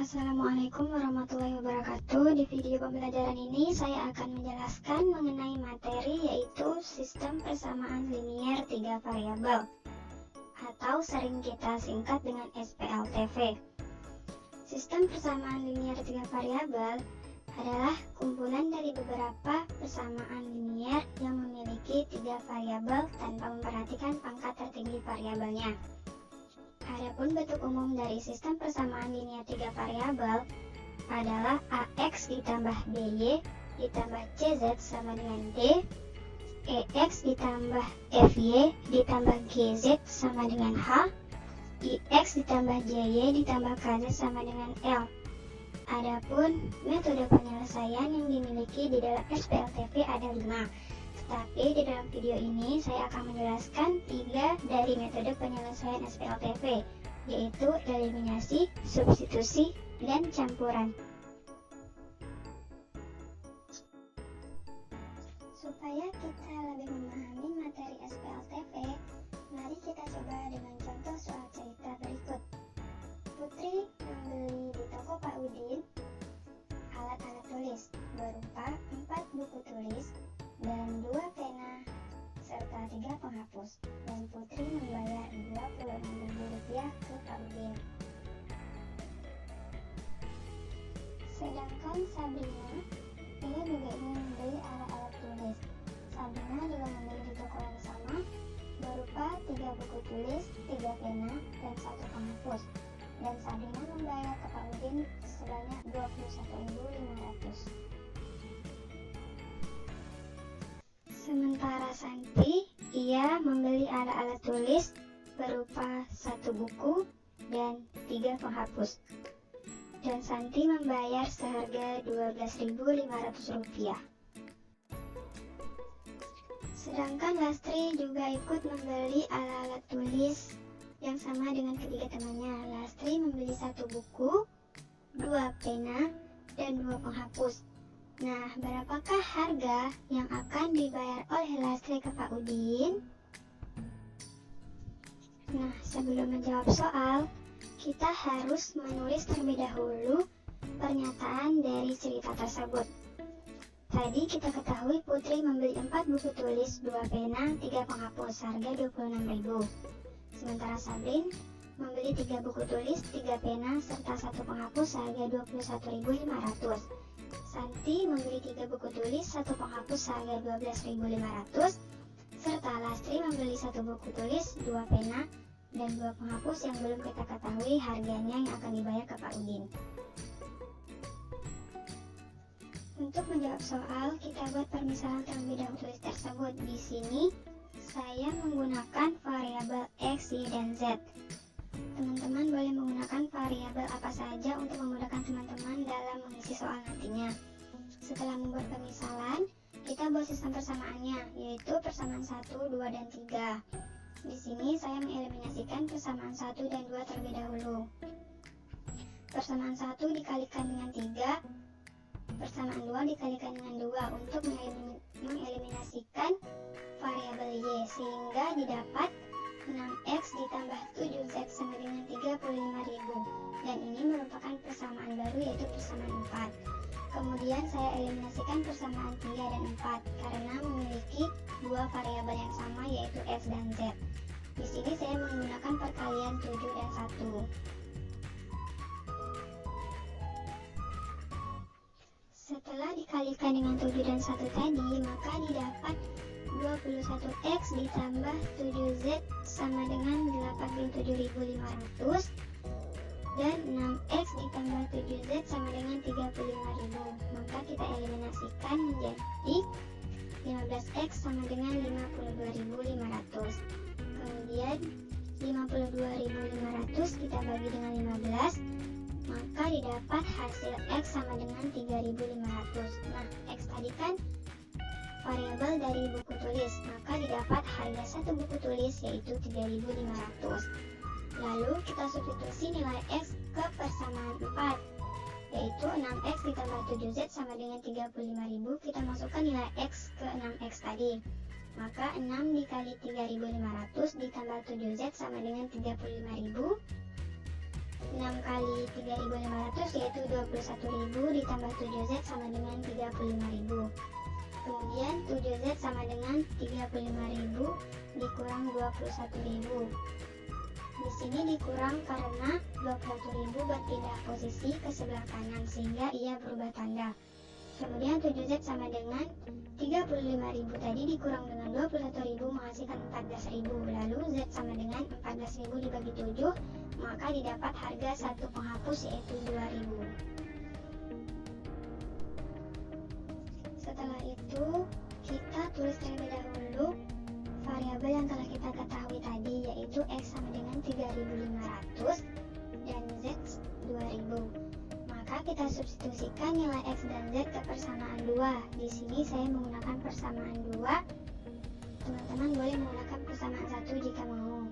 Assalamualaikum warahmatullahi wabarakatuh. Di video pembelajaran ini saya akan menjelaskan mengenai materi yaitu sistem persamaan linier 3 variabel atau sering kita singkat dengan SPLTV. Sistem persamaan linier 3 variabel adalah kumpulan dari beberapa persamaan linier yang memiliki 3 variabel tanpa memperhatikan pangkat tertinggi variabelnya. Adapun bentuk umum dari sistem persamaan linier 3 variabel adalah AX ditambah BY ditambah CZ sama dengan D, EX ditambah FY ditambah GZ sama dengan H, IX ditambah JY ditambah KZ sama dengan L. Adapun metode penyelesaian yang dimiliki di dalam SPLTV ada 5. Tetapi di dalam video ini saya akan menjelaskan 3 dari metode penyelesaian SPLTV, yaitu eliminasi, substitusi, dan campuran. Supaya kita lebih memahami materi SPLTV, mari kita coba dengan contoh soal cerita berikut. Putri membeli di toko Pak Udin alat-alat tulis berupa 4 buku tulis dan 2 pena serta 3 penghapus, dan Putri membayar Rp26.000 ke Pak Udin. Sedangkan Sabrina, ia juga ingin membeli alat-alat tulis. Sabrina juga membeli di toko yang sama berupa 3 buku tulis, 3 pena, dan 1 penghapus, dan Sabrina membayar ke Pak Udin sebanyak Rp21.500. Sementara Santi, ia membeli alat-alat tulis berupa 1 buku dan 3 penghapus, dan Santi membayar seharga Rp12.500. Sedangkan Lastri juga ikut membeli alat-alat tulis yang sama dengan ketiga temannya. Lastri membeli 1 buku, 2 pena, dan 2 penghapus. Nah, berapakah harga yang akan dibayar oleh Lastri ke Pak Udin? Nah, sebelum menjawab soal, kita harus menulis terlebih dahulu pernyataan dari cerita tersebut. Tadi kita ketahui Putri membeli 4 buku tulis, 2 pena, 3 penghapus, harga Rp26.000. Sementara Sabrin membeli 3 buku tulis, 3 pena, serta 1 penghapus, harga Rp21.500. Santi membeli 3 buku tulis, 1 penghapus, harga Rp12.500, serta Lastri membeli 1 buku tulis, 2 pena, dan 2 penghapus yang belum kita ketahui harganya yang akan dibayar ke Pak Udin. Untuk menjawab soal, kita buat permisalan terlebih dahulu tulis tersebut. Di sini saya menggunakan variabel X, Y, dan Z. Teman-teman boleh menggunakan variabel apa saja untuk memudahkan teman-teman dalam mengisi soal nantinya. Setelah membuat permisalan, kita buat sistem persamaannya, yaitu persamaan 1, 2, dan 3. Di sini saya mengeliminasikan persamaan 1 dan 2 terlebih dahulu. Persamaan 1 dikalikan dengan 3, persamaan 2 dikalikan dengan 2 untuk mengeliminasikan variabel Y, sehingga didapat 6X ditambah 7Z sama dengan 35.000, dan ini merupakan persamaan baru yaitu persamaan 4. Kemudian saya eliminasikan persamaan 3 dan 4 karena memiliki 2 variabel yang sama yaitu X dan Z. Di sini saya menggunakan perkalian 7 dan 1. Setelah dikalikan dengan 7 dan 1 tadi, maka didapat 21X ditambah 7Z sama dengan 87.500, dan 6X ditambah 7Z sama dengan 35.000. Maka kita eliminasikan menjadi 15X sama dengan 52.500. Kemudian 52.500 kita bagi dengan 15, maka didapat hasil X sama dengan 3.500. Nah, X tadi kan variabel dari buku tulis, maka didapat harga 1 buku tulis yaitu 3.500. Lalu kita substitusi nilai X ke persamaan 4, yaitu 6X ditambah 7Z sama dengan 35.000. Kita masukkan nilai X ke 6X tadi, maka 6 dikali 3.500 ditambah 7Z sama dengan 35.000, 6 kali 3.500 yaitu 21.000 ditambah 7Z sama dengan 35.000. Kemudian 7Z sama dengan 35.000 dikurang 21.000. Di sini dikurang karena 21.000 berpindah posisi ke sebelah kanan sehingga ia berubah tanda. Kemudian 7Z sama dengan 35.000 tadi dikurang dengan 21.000 menghasilkan 14.000. Lalu Z sama dengan 14.000 dibagi 7, maka didapat harga satu penghapus yaitu 2.000. Setelah itu, kita tulis terlebih dahulu variabel yang telah kita ketahui tadi, yaitu X sama dengan 3.500 dan Z 2.000. Maka kita substitusikan nilai X dan Z ke persamaan 2. Di sini saya menggunakan persamaan 2. Teman-teman boleh menggunakan persamaan 1 jika mau.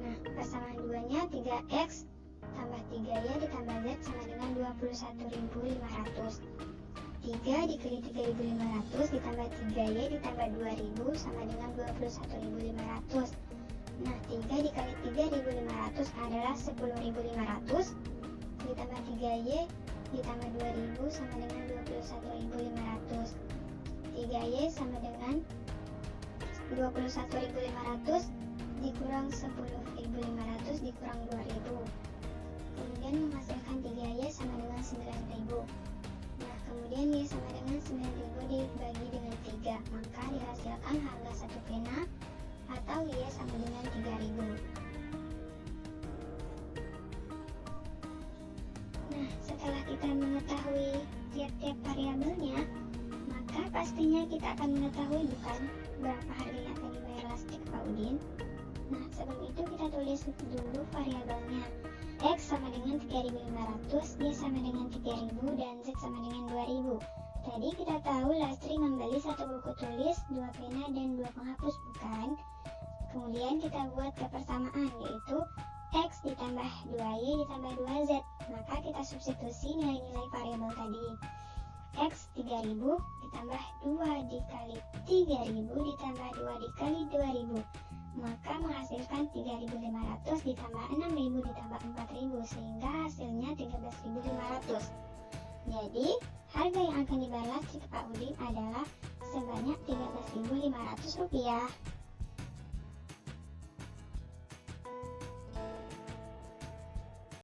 Nah, persamaan 2-nya 3X tambah 3Y ditambah Z sama dengan 21.500. 3 dikali 3.500 ditambah 3Y ditambah 2.000 sama dengan 21.500. Nah, 3 dikali 3.500 adalah 10.500 ditambah 3Y ditambah 2.000 sama dengan 21.500. 3Y sama dengan 21.500 dikurang 10.500 dikurang 2.000. Kemudian menghasilkan 3Y sama dengan 9.000. Nah, kemudian Y sama dengan 9.000 dibagi dengan 3, maka dihasilkan harga satu pena atau Y sama dengan 3.000. Nah, setelah kita mengetahui tiap-tiap variabelnya, maka pastinya kita akan mengetahui bukan berapa harga yang akan dibayar lastrik Pak Udin. Nah, sebelum itu kita tulis dulu variabelnya. X sama dengan 3.500, Y sama dengan 3.000, dan Z sama dengan 2.000. Tadi kita tahu lastri membeli satu buku tulis, 2 pena, dan 2 penghapus, bukan? Kemudian kita buat kepersamaan, yaitu X ditambah 2Y ditambah 2Z. Maka kita substitusi nilai-nilai variabel tadi. X 3.000 ditambah 2 dikali 3.000 ditambah 2 dikali 2.000. Maka menghasilkan 3.500 ditambah 6.000 ditambah 4.000 sehingga hasilnya 13.500. Jadi harga yang akan dibayar lastrik Pak Udin adalah sebanyak Rp13.500.